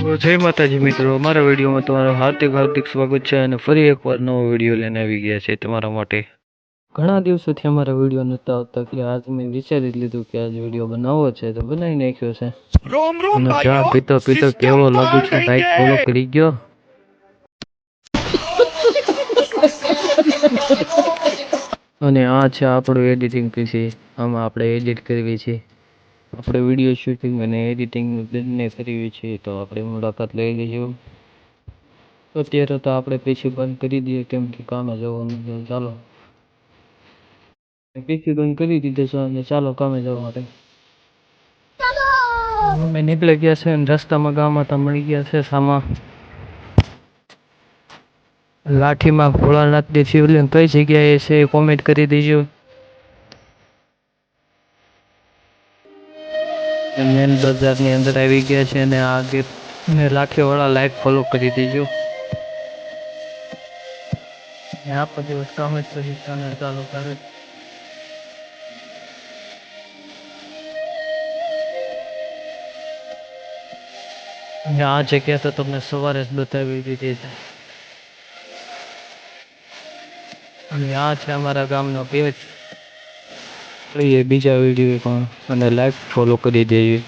જય માતાજી મિત્રો, અમારા વિડીયોમાં તમારું હાર્દિક હાર્દિક સ્વાગત છે અને ફરી એકવાર નવો વિડીયો લઈને આવી ગયા છે તમારા માટે। ઘણા દિવસોથી અમારા વિડીયો નહોતા આવતા કે આજ મેં વિચારી લીધું કે આજ વિડીયો બનાવવો છે તો બનાવી નાખ્યો છે। અને ચા પીતો પીતો કેવો લાગુ છું લાઈક ફોલો કરી ગયો। અને આ છે આપણું એડિટિંગ પીસી, આમાં આપણે એડિટ કરવી છે, આપણે વિડીયો શૂટિંગ અને એડિટિંગ બંને કરવી છે, તો આપણે મુલાકાત લઈ લઈશું। અત્યારે તો આપણે પીસી બંધ કરી દઈએ કેમ કે કામે જવાનું છે। ચાલો પીસી બંધ કરી દીધે છે અને ચાલો કામે જવા માટે અમે નીકળી ગયા છે અને રસ્તામાં ગામ હતા મળી ગયા છે સામા લાઠીમાં ભોળાનાથની શિવલિંગ કઈ જગ્યાએ છે એ કોમેન્ટ કરી દેજો। મેન બજારની અંદર આવી ગયા છે અને આ ગેટ ને લાઠીવાળા લાઈક ફોલો કરી દેજો। यहाँ पर जो काम है तो चैनल चालू करे। આ જગ્યા તો તમને સવારે જ બતાવી દીધી છે અને આ છે અમારા ગામનો પેજ। બીજા વિડીયો પણ અને લાઈક ફોલો કરી દેજો।